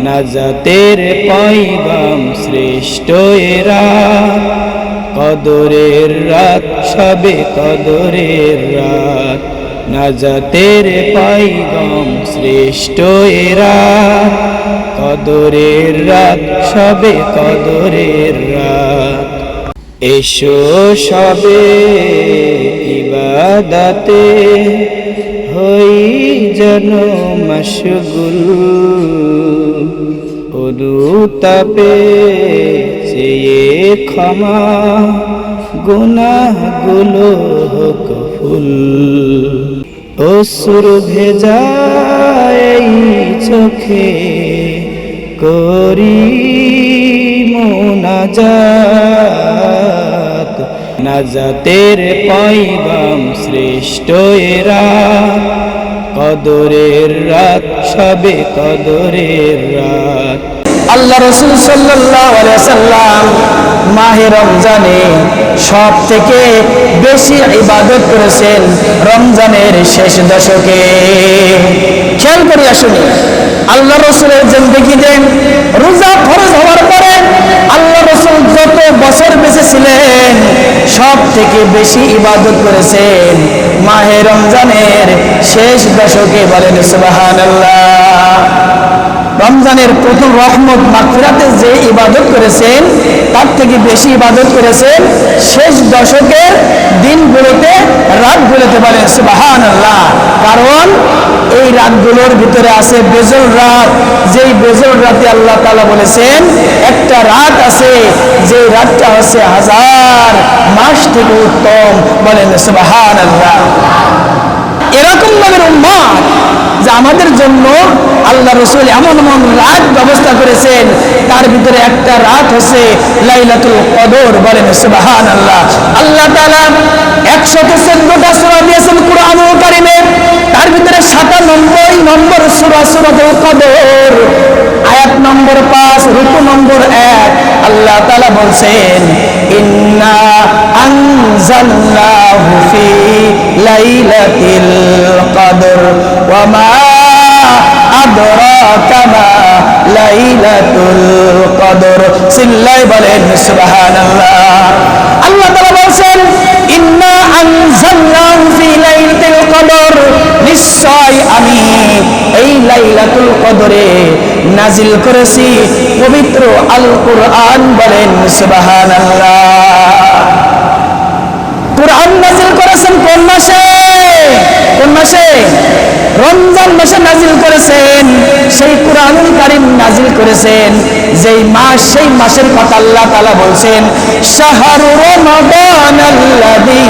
নাজাতের পয়গাম শ্রেষ্ঠ এরা, কদরের রাত সবে কদরের রাত, নাজাতের পয়গাম শ্রেষ্ঠ এরা, কদরের রাত সবে কদরের রাত। এসো সবে ইবাদতে হই যেন মশগুল, অনুতাপে চেয়ে ক্ষমা গুনাহগুলো হোক ফুল। অশ্রু ভেজা এই চোখে করি মুনাজাত, নাজাতের পয়গাম শ্রেষ্ঠ এরা, কদরের রাত সবে কদরের রাত। আল্লাহ রাসূল সাল্লাল্লাহু আলাইহি ওয়াসাল্লাম মাহে রমজানে সব থেকে বেশি ইবাদত করেছেন রমজানের শেষ দশকে। খেয়াল করে আসুন, আল্লাহ রাসূলের জিন্দেগিতে রোজা ফরজ হওয়ার পরে আল্লাহ রাসূল যত বছর বেঁচে ছিলেন সব থেকে বেশি ইবাদত করেছেন মাহে রমজানের শেষ দশকে। বলেন সুবহানাল্লাহ। রমজানের প্রথম রহমত মাগফিরাতে যে ইবাদত করেছেন তার থেকে বেশি ইবাদত করেছেন শেষ দশকের দিনগুলোতে, রাতগুলোতে। বলেন সুবহানাল্লাহ। কারণ এই রাতগুলোর ভিতরে আছে বেজর রাত, যেই বেজর রাতে আল্লাহ তাআলা বলেছেন একটা রাত আছে যে রাতটা হচ্ছে 1000 মাস থেকে উত্তম। বলেন সুবহানাল্লাহ। এরকম নবীর উম্মত যে আমাদের জন্য আল্লাহ রাসূল এমন এমন রাত ব্যবস্থা করেছেন, তার ভিতরে একটা রাত হচ্ছে লাইলাতুল কদর। বলেন সুবহানাল্লাহ। আল্লাহ তাআলা 114টা সূরা দিয়েছেন কুরআনুল কারীমে, তার ভিতরে 97 নম্বর সূরা সূরাতুল কদর, আয়াত নম্বর 5, রুকু নম্বর 1। আল্লাহ তাআলা বলছেন ইন্না আনজালনাহু ফি লাইলাতিল কদর ওয়া মা আদরাকা মা লাইলাতুল কদর। সিল্লাই বলেন সুবহানাল্লাহ। আল্লাহ তাআলা বলছেন ইন্না আনজালনাহু ফি লাইলাতিল কদর, নিশ্চয় আমি এই লাইলাতুল কদরে নাজিল করেছি পবিত্র আল কুরআন। বলেন সুবহানাল্লাহ। কুরআন নাজিল করেছেন কোন মাসে? কোন মাসে? রমজান মাসে নাজিল করেছেন। সেই কুরআনুল কারীম নাজিল করেছেন যেই মাস, সেই মাসের কথা আল্লাহ তাআলা বলছেন শাহরু রমাদানাল্লাযী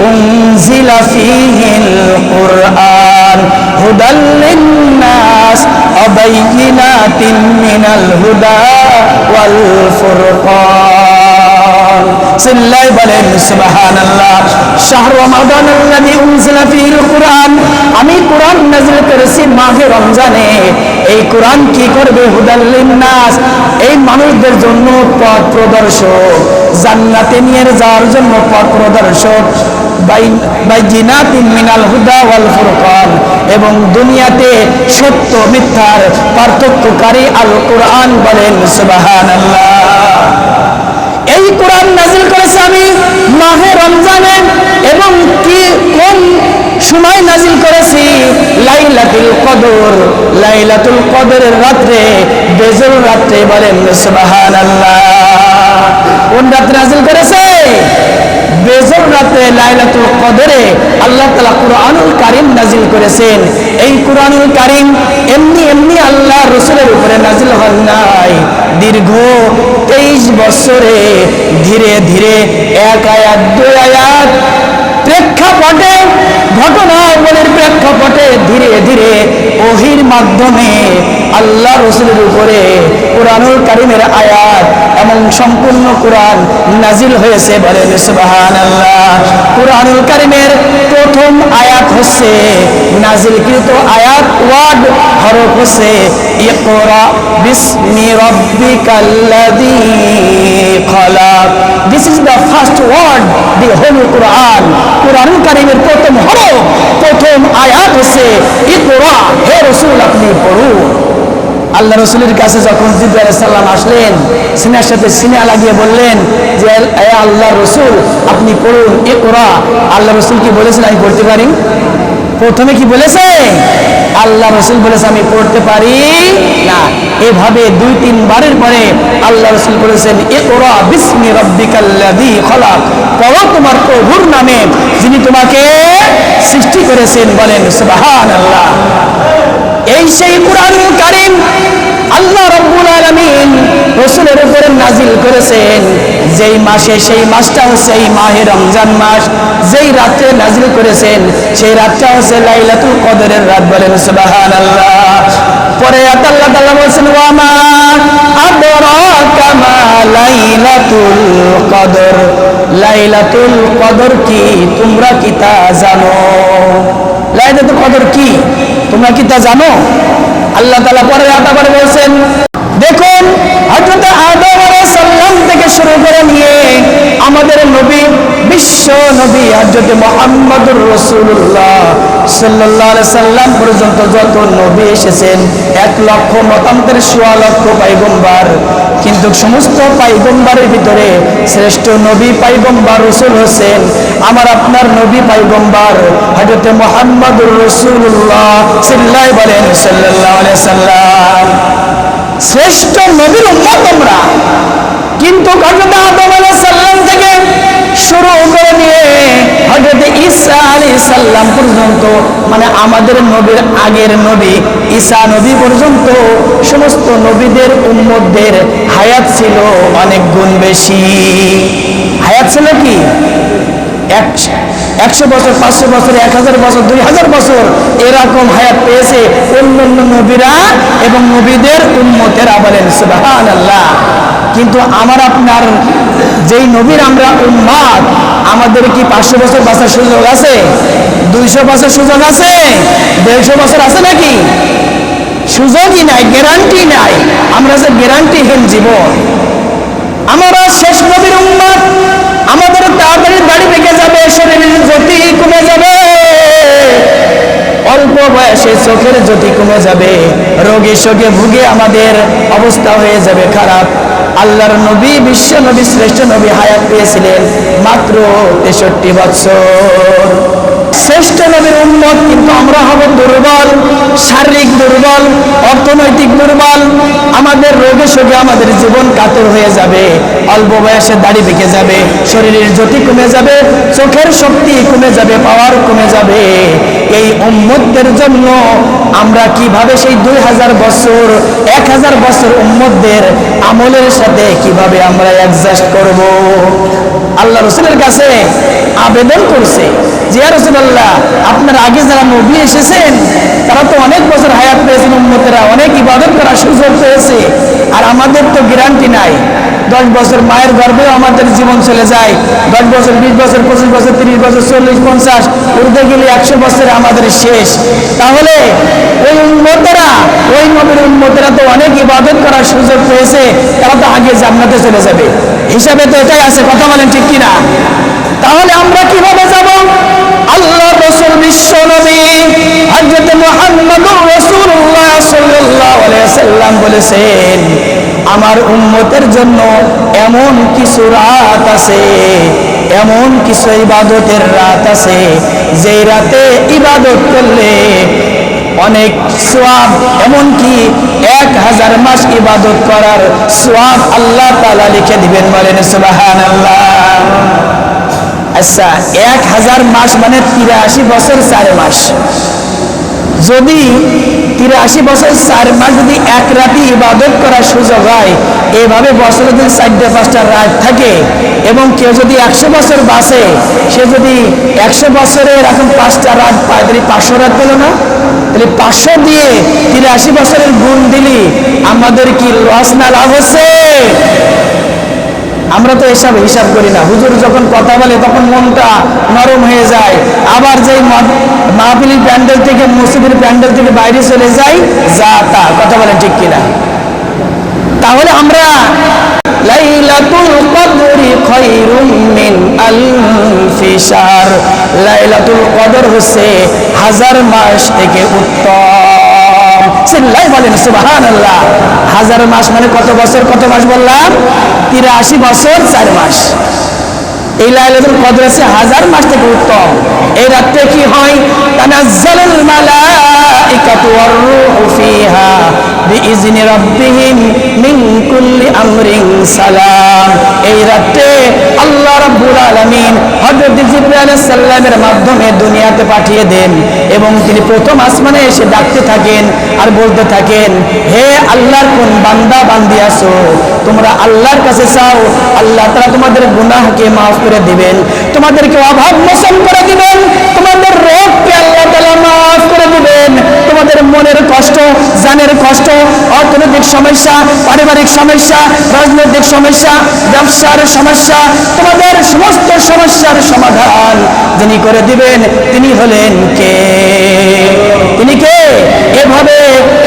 উনজিলা ফীহিল কুরআন হুদাল লিন্নাস ওয়া বাইয়িনাতিন মিনাল হুদা ওয়াল ফুরকান। সিল্লাই বলেন সুবহানাল্লাহ। শাহরু রমাদানাল্লাযী উনজিলা ফীহিল কুরআন, আমি কুরআন নাযিল করেছি মাহে রমজানে। এই কুরআন কি করবে? হুদাল লিন্নাস, এই মানুষদের জন্য পথ প্রদর্শক, জান্নাতে নিয়ে যাওয়ার জন্য পথ প্রদর্শক। বাইয়িনাতিন মিনাল হুদা ওয়াল ফুরকান, এবং দুনিয়াতে সত্য মিথ্যার পার্থক্যকারী আল কুরআন। বলেন সুবহানাল্লাহ। এই কুরআন নাযিল করেছি আমি মাহে রমজানে, এবং কি কোন সময় নাযিল করেছি? লাইলাতুল কদর, লাইলাতুল কদরের রাতে, বেজর রাতে। বলেন সুবহানাল্লাহ। কোন রাতে নাযিল করেছে? বেজর রাতে লাইলাতুল কদরে আল্লাহ তাআলা কুরআনুল কারীম নাযিল করেছেন। এই কুরআনুল কারীম এমনি এমনি আল্লাহ রাসূলের উপরে নাযিল হন নাই। দীর্ঘ 23 বছরে ধীরে ধীরে এক আয়াত, 2 আয়াত প্রেক্ষাপটে, ঘটনাবলীর প্রেক্ষাপটে ধীরে ধীরে ওহীর মাধ্যমে আল্লাহ রাসূলের উপরে কুরআনুল কারীমের আয়াত এবং সম্পূর্ণ কুরআন নাজিল হয়েছে। বলেন সুবহানাল্লাহ। কুরআনুল কারীমের প্রথম আয়াত হচ্ছে নাজিলকৃত আয়াত, ওয়ার্ড হরফ হচ্ছে ইকরা বিসমি রাব্বিকাল্লাযী খলাক। This is the first word, the holy Quran. কুরআনুল কারীমের প্রথম হরফ, প্রথম আয়াত হচ্ছে ইকরা, হে রাসূল আপনি পড়ুন। আল্লাহ রসুলের কাছে যখন জিবরাইল আলাইহিস সালাম আসলেন, সিনার সাথে সিনা লাগিয়ে বললেন যে এ আল্লাহ রসুল আপনি পড়ুন ইকরা। আল্লাহ রসুল কি বলেছেন আমি পড়তে পারি? প্রথমে কি বলেছে? আল্লাহ রসুল বলেছে আমি পড়তে পারি না। এভাবে 2-3 বারের পরে আল্লাহ রসুল বলেছেন ইকরা বিসমি রাব্বিকাল্লাযী খলাক, পড়ো তোমার প্রভুর নামে যিনি তোমাকে সৃষ্টি করেছেন। বলেন সুবহানাল্লাহ। এই সেই কুরআনুল কারীম আল্লাহ রাব্বুল আলামিন রাসূলের উপরে নাজিল করেছেন যেই মাসে, সেই মাসটা হচ্ছে এই মাহে রমজান মাস। যেই রাতে নাজিল করেছেন সেই রাতটা হচ্ছে লাইলাতুল কদরের রাত। বলেন সুবহানাল্লাহ। পরে আল্লাহ তাআলা বলেন ওয়া মা আদরাকা মা লাইলাতুল কদর, লাইলাতুল কদর কি তোমরা কি তা জানো? লাইলাতুল কদর কি তোমরা কি তা জানো? আল্লাহ তাআলা পরে আবার বলেন দেখুন হযরত আদম আলাইহিস সালাম থেকে শুরু করে নিয়ে আমাদের নবী, বিশ্ব নবী হযরত মুহাম্মদুর রাসূলুল্লাহ সাল্লাল্লাহু আলাইহি সাল্লাম পর্যন্ত যত নবী এসেছেন 1 লক্ষ মতান্তরে 1.5 লক্ষ পয়গম্বর, কিন্তু সমস্ত পয়গম্বরের ভিতরে শ্রেষ্ঠ নবী পয়গম্বর রাসূল হোসেন আমার আপনার নবী পয়গম্বর হযরত মুহাম্মদুর রাসূলুল্লাহ সিল্লাই বলেন সাল্লাল্লাহু আলাইহি সাল্লাম। শ্রেষ্ঠ নবীর উম্মত আমরা, কিন্তু হযরত আদম আলাইহিস সালাম থেকে শুরু করে নিয়ে হযরত ঈসা আলাইহিস সালাম পর্যন্ত, মানে আমাদের নবীর আগের নবী ঈসা নবী পর্যন্ত সমস্ত নবীদের উম্মতদের হায়াত ছিল অনেক গুণ বেশি। হায়াত ছিল কি 100 বছর, 500 বছর, 1000 বছর, 2000 বছর এরকম হায়াত পেয়েছে অন্যান্য নবীরা এবং নবীদের উম্মতেরা। বলেন সুবহানাল্লাহ। কিন্তু আমার আপনার যেই নবীর আমরা উম্মত, আমাদের কি 500 বছর বাঁচার সুযোগ আছে? 200 বছর সুযোগ আছে? 150 বছর আছে নাকি? সুযোগই নাই, গ্যারান্টি নাই। আমরা যে গ্যারান্টিহীন জীবন। আমরা শেষ নবীর উম্মত, আমাদের তাড়াতাড়ি দাড়ি পেকে যাবে, শরীরের জ্যোতি কমে যাবে, অল্প বয়সে চোখের জ্যোতি কমে যাবে, রোগে শোকে ভুগে আমাদের অবস্থা হয়ে যাবে খারাপ। আল্লাহর নবী, বিশ্ব নবী, শ্রেষ্ঠ নবী হায়াত পেয়েছিলেন মাত্র 63 বছর। শ্রেষ্ঠ নবীর উম্মত, কিন্তু আমরা হব দুর্বল, শারীরিক দুর্বল, অর্থনৈতিক দুর্বল, আমাদের রোগে শোকে আমাদের জীবন কাতর হয়ে যাবে, অল্প বয়সে দাড়ি পেকে যাবে, শরীরের জ্যোতি কমে যাবে, চোখের শক্তি কমে যাবে, পাওয়ার কমে যাবে। এই উম্মতদের জন্য আমরা কিভাবে সেই 2000 বছর, 1000 বছর উম্মতদের আমলের সাথে কিভাবে আমরা অ্যাডজাস্ট করব? আল্লাহ রাসূলের কাছে আবেদন করছে যে ইয়া রাসূলুল্লাহ, আপনার আগে যারা নবী এসেছেন তারা তো অনেক বছর হায়াত পেয়েছেন, উম্মতেরা অনেক ইবাদত করার সুযোগ পেয়েছে, আর আমাদের তো গ্যারান্টি নাই। 10 বছর মায়ের গর্ভেও আমাদের জীবন চলে যায়, 10 বছর, 20 বছর, 25 বছর, 30 বছর, 40, 50 উর্ধে গেলে 100 বছরে আমাদের শেষ। তাহলে ওই উম্মতেরা, ওই নবীর উম্মতেরা তো অনেক ইবাদত করার সুযোগ পেয়েছে, তারা তো আগে জান্নাতে চলে যাবে, হিসাবে তো এটাই আছে। কথা বলেন ঠিক কিনা? তাহলে আমরা কিভাবে যাব? আল্লাহ রাসূল বিশ্ব নবী হযরত মুহাম্মদুর রাসূলুল্লাহ সাল্লাল্লাহু আলাইহি সাল্লাম বলেছেন আমার উম্মতের জন্য এমন কিছু রাত আছে, এমন কিছু ইবাদতের রাত আছে যেই রাতে ইবাদত করলে অনেক সওয়াব, এমনকি 1000 মাস ইবাদত করার সওয়াব আল্লাহ তাআলা লিখে দিবেন। বলেন সুবহানাল্লাহ। আচ্ছা, 1000 মাস মানে 83 বছর 4 মাস। যদি 83 বছর 4 মাস যদি এক রাতে ইবাদত করার সুযোগ হয়, এভাবে বছরে যদি 4-5টা রাত থাকে, এবং কেউ যদি 100 বছর বাঁচে, সে যদি 100 বছরে এরকম 5টা রাত পায়, তাহলে 500 রাত পেল না? তাহলে 500 দিয়ে 83 বছরের গুণ দিলি আমাদের কি লস না লাভ হচ্ছে? আমরা তো এসব হিসাব করি না। হুজুর যখন কথা বলে তখন মনটা নরম হয়ে যায়, আবার যেই মাহফিলের প্যান্ডেল থেকে, মসজিদের প্যান্ডেল থেকে বাইরে চলে যাই, যা তা। কথা বলেন ঠিক কিনা? তাহলে আমরা লাইলাতুল কদরি খায়রুম মিন আলফি শাহর, লাইলাতুল কদর হচ্ছে 1000 মাস থেকে উত্তম। চিল্লাই বলেন সুবহানাল্লাহ। 1000 মাস মানে কত বছর, কত মাস বললাম? 83 বছর 4 মাস। এই লাইলাতুল কদর আছে 1000 মাস থেকে উত্তম। এই রাতে কি হয়? তানাজ্জালুল মালাইকাতু ওয়ার রূহু ফিহা বিইজনি রাব্বিহিম মিন কুল্লি আমরিন সালাম। এই রাতে আল্লাহ রাব্বুল আলামিন হযরত জিবরাইল আলাইহিস সালামের মাধ্যমে দুনিয়াতে পাঠিয়ে দেন এবং তিনি প্রথম আসমানে এসে ডাকতে থাকেন আর বলতে থাকেন, হে আল্লাহর কোন বান্দা বান্দি আছো, তোমরা আল্লাহর কাছে চাও, আল্লাহ তাআলা তোমাদের গুনাহকে maaf করে দিবেন, তোমাদেরকে অভাব মোচন করে দিবেন, তোমাদের রোগকে আল্লাহ তাআলা maaf করে দিবেন, তোমাদের মনের কষ্ট, জানের কষ্ট, অর্থনৈতিক সমস্যা, পারিবারিক সমস্যা, রাজনৈতিক সমস্যা, ব্যবসার সমস্যা, তোমাদের সমস্ত সমস্যার সমাধান যিনি করে দিবেন তিনি হলেন কে? তিনি কে? এভাবে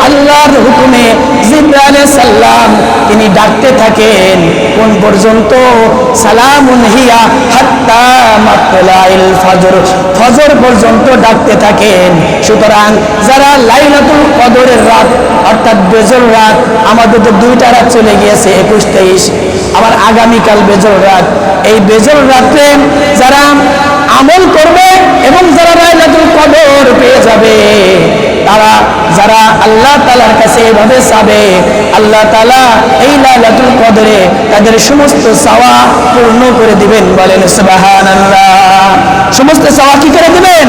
আল্লাহর হুকুমে জিবরাইল আলাইহিস সালাম তিনি ডাকতে থাকেন কোন পর্যন্ত? সালামুন হিয়া হাত্তা মাতলাইল ফজর, ফজর পর্যন্ত ডাকতে থাকেন। সুতরাং যারা লাইলাতুল কদরের রাত অর্থাৎ বেজর রাত, আমাদের তো 2টা রাত চলে গিয়েছে, 21-23, আবার আগামীকাল বেজর রাত। এই বেজর রাতে যারা আমল করবে এবং যারা লাইলাতুল কদর পেয়ে যাবে, তারা যারা আল্লাহ তাআলার কাছে এভাবে চাবে, আল্লাহ তাআলা এই লাইলাতুল কদরে তাদের সমস্ত চাওয়া পূর্ণ করে দিবেন। বলেন সুবহানাল্লাহ। সমস্ত চাওয়া কি করে দিবেন?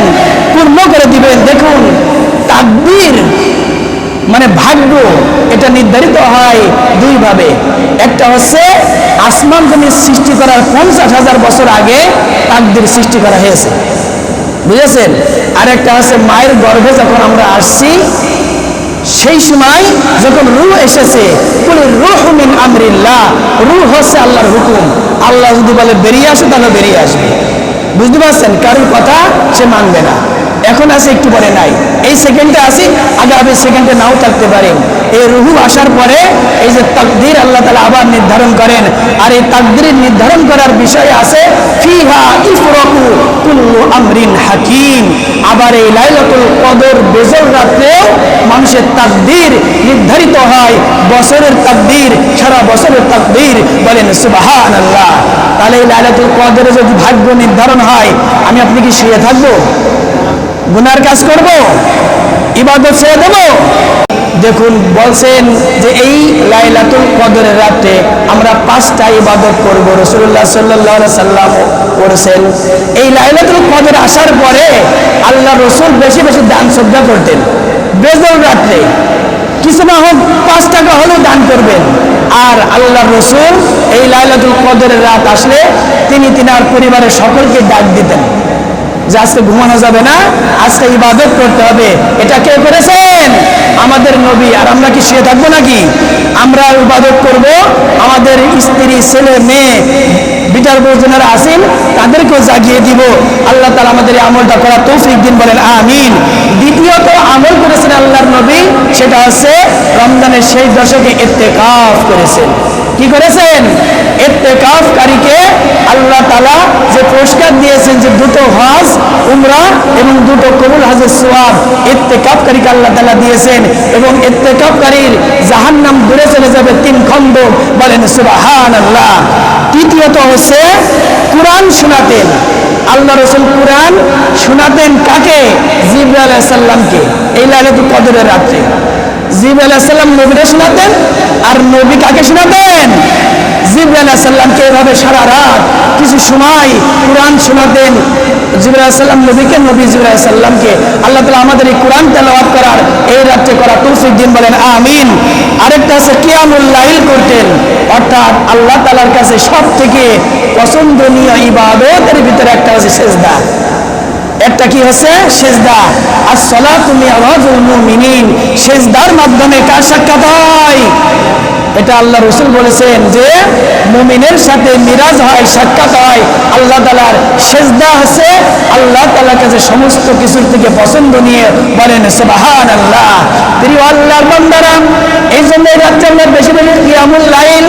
পূর্ণ করে দিবেন। দেখুন, তাকদীর মানে ভাগ্য, এটা নির্ধারিত হয় 2 ভাবে। একটা হচ্ছে আসমান জমিন সৃষ্টি করার 50,000 বছর আগে তাকদীর সৃষ্টি করা হয়েছে, বুঝেছেন? আর একটা হচ্ছে মায়ের গর্ভে যখন আমরা আসছি সেই সময় যখন রূহ এসেছে, কুল রূহু মিন আমরিল্লাহ, রূহ হচ্ছে আল্লাহর হুকুম। আল্লাহ যদি বলে বেরিয়ে আসো তাহলে বেরিয়ে আসবে, বুঝতে পারছেন? কারোর কথা সে মানবে না। এখন আছে, একটু পরে নাই, এই সেকেন্ডে আসি, আগামী সেকেন্ডে নাও থাকতে পারে। এই রূহ আসার পরে এই যে তাকদীর আল্লাহ তাআলা আবার নির্ধারণ করেন, আর এই তাকদীর নির্ধারণ করার বিষয় আছে ফিহা ইফরাকু কুল্লু আমরিন হাকিম। আবার এই লাইলাতুল কদর বেজর রাতেও মানুষের তাকদীর নির্ধারিত হয়, বছরের তাকদীর, সারা বছরের তাকদীর। বলেন সুবহানাল্লাহ। তাহলে এই লাইলাতুল কদরে যদি ভাগ্য নির্ধারণ হয়, আমি আপনি কি শুয়ে থাকবো? গুনার কাজ করব? ইবাদত ছেড়ে দেব? দেখুন, বলছেন যে এই লাইলাতুল কদরের রাতে আমরা 5টা ইবাদত করব। রাসূলুল্লাহ সাল্লাল্লাহু আলাইহি সাল্লাম করেছেন। এই লাইলাতুল কদর আসার পরে আল্লাহ রাসূল বেশি বেশি দান সদকা করতেন। বেজর রাতে কিছু না হোক 5 টাকা হলেও দান করবেন। আর আল্লাহ রাসূল এই লাইলাতুল কদরের রাত আসলে তিনি তিনার পরিবারের সকলকে ডাক দিতেন যে আজকে ঘুমানো যাবে না, আজকে ইবাদত করতে হবে। এটা কে করেছেন? আমাদের নবী। আর আমরা কি শুয়ে থাকবো নাকি? আমরা ইবাদত করব, আমাদের স্ত্রী, ছেলে, মেয়ে, বিটার বউজনেরা আছেন তাদেরকেও জাগিয়ে দিব। আল্লাহ তাআলা আমাদের এই আমলটা করার তৌফিক দিন। বলেন আমিন। দ্বিতীয়ত আমল করেছেন আল্লাহর নবী, সেটা হচ্ছে রমজানের শেষ দশকে ইত্তেকাফ করেছেন। কি করেছেন? ইত্তেকাফকারীকে আল্লাহ তাআলা যে পুরস্কার দিয়েছেন যে 2টো হজ, উমরা এবং 2টো কবুল হজের সওয়াব ইত্তেকাফকারীকে আল্লাহ তাআলা দিয়েছেন। এবং ইত্তেকাফকারীর জাহান্নাম দূরে চলে যাবে 3 খণ্ড। বলেন সুবহানাল্লাহ। তৃতীয়ত হচ্ছে কুরআন শোনাতেন আল্লাহ রাসূল। কুরআন শোনাতেন কাকে? জিবরাইল আলাইহিস সালামকে। এই লাইলাতুল কদরের রাতে জিবরাইল আলাইহিস সালাম নবীকে শোনাতেন, আর নবী কাকে শোনাতেন? জিবরাইল আলাইহিস সালামকে। এভাবে সারা রাত কিছু সময় কুরআন শোনাতেন জিবরাইল আলাইহিস সালাম নবীকে, নবী জিবরাইল আলাইহিস সালামকে। আল্লাহ তাআলা আমাদের এই কুরআন তেলাওয়াত করার, এই রাতে করার তৌফিক দিন। বলেন আমিন। আরেকটা আছে কিয়ামুল লাইল করতেন, অর্থাৎ আল্লাহ তাআলার কাছে সবথেকে পছন্দনীয় ইবাদতের ভিতরে একটা হচ্ছে সিজদা। একটা কি হচ্ছে? সিজদা। as-salatu mi'rajul মুমিনিন। সিজদার মাধ্যমে কার সাক্ষাৎ হয়? এটা আল্লাহ রাসূল বলেছেন যে মুমিনের সাথে মিরাজ হয়, সাক্ষাৎ হয়। আল্লাহ তাআলার সিজদা হচ্ছে আল্লাহ তাআলার কাছে সমস্ত কিছুর থেকে পছন্দনীয়। বলেন সুবহানাল্লাহ। প্রিয় আল্লাহর বান্দারা, এই জন্য রাত্রে আমরা বেশি বেশি কিয়ামুল লাইল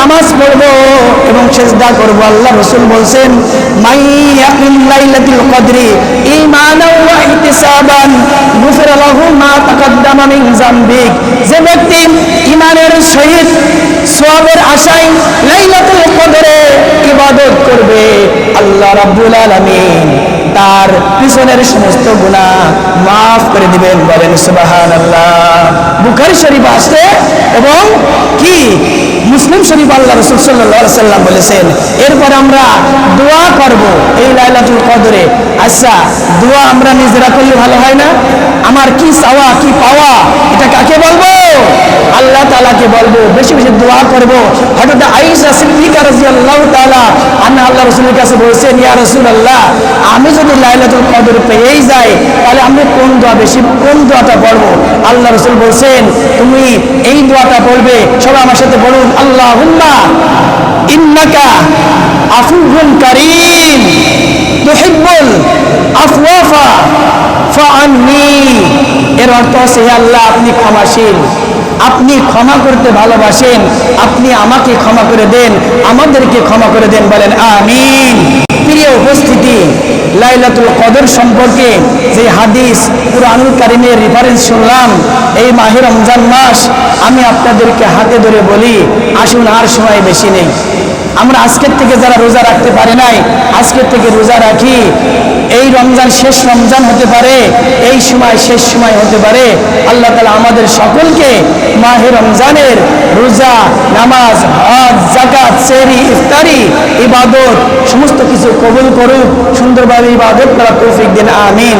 নামাজ পড়বো এবং সিজদা করব। আল্লাহ রাসূল বলছেন, মাইয়াকুম লাইলাতুল কদরি ঈমানাও ওয়া ইহতিসাবান গুফিরা লাহু মা তাকাদ্দামা মিন যামবিক। যে ব্যক্তি ঈমানের সহিত সওয়াবের আশায় লাইলাতুল কদরে ইবাদত করবে, আল্লাহ রাব্বুল আলামিন তার পিছনের সমস্ত গুনাহ মাফ করে দিবেন। বলেন সুবহানাল্লাহ। বুখারী শরীফ আসছে এবং কি মুসলিম শরীফ আল্লাহ রাসূল সাল্লাল্লাহু আলাইহি সাল্লাম বলেছেন। এরপর আমরা দোয়া করব এই লাইলাতুল কদরে। আচ্ছা, দোয়া আমরা নিজেরা করলে ভালো হয় না? আমার কি চাওয়া কি পাওয়া এটা কাকে বলবো? আল্লাহ তাআলাকে বলবো। বেশি বেশি দোয়া করব। হযরত আয়েশা সিদ্দিকা রাদিয়াল্লাহু তাআলা আনহা আল্লাহ রাসূলের কাছে বলেছেন, ইয়া রাসূলুল্লাহ, আমি যদি লাইলাতুল কদর পেয়েই যাই তাহলে আমি কোন দোয়াটা পড়বো? আল্লাহ রাসূল বলছেন, তুমি এই দোয়াটা পড়বে। সবাই আমার সাথে বলুন, আল্লাহুম্মা ইন্নাকা আফুউন কারীম তুহিব্বুল আফওয়াফা ফাআন্নি। এর অর্থ হচ্ছে, হে আল্লাহ, আপনি ক্ষমাশীল, আপনি ক্ষমা করতে ভালোবাসেন, আপনি আমাকে ক্ষমা করে দেন, আমাদেরকে ক্ষমা করে দেন। বলেন আমিন। প্রিয় উপস্থিতি, লাইলাতুল কদর সম্পর্কে যে হাদিস কুরআনুল কারীমের রেফারেন্স শুনলাম, এই মাহে রমজান মাস আমি আপনাদেরকে হাতে ধরে বলি, আসুন আর সময় বেশি নেই। আমরা আজকের থেকে যারা রোজা রাখতে পারে নাই, আজকের থেকে রোজা রাখি। এই রমজান শেষ রমজান হতে পারে, এই সময় শেষ সময় হতে পারে। আল্লাহ তাআলা আমাদের সকলকে মাহে রমজানের রোজা, নামাজ, হজ, যাকাত, সেহরি, ইফতারি, ইবাদত সমস্ত কিছু কবুল করুক, সুন্দরভাবে ইবাদত করার তৌফিক দিন। আমিন।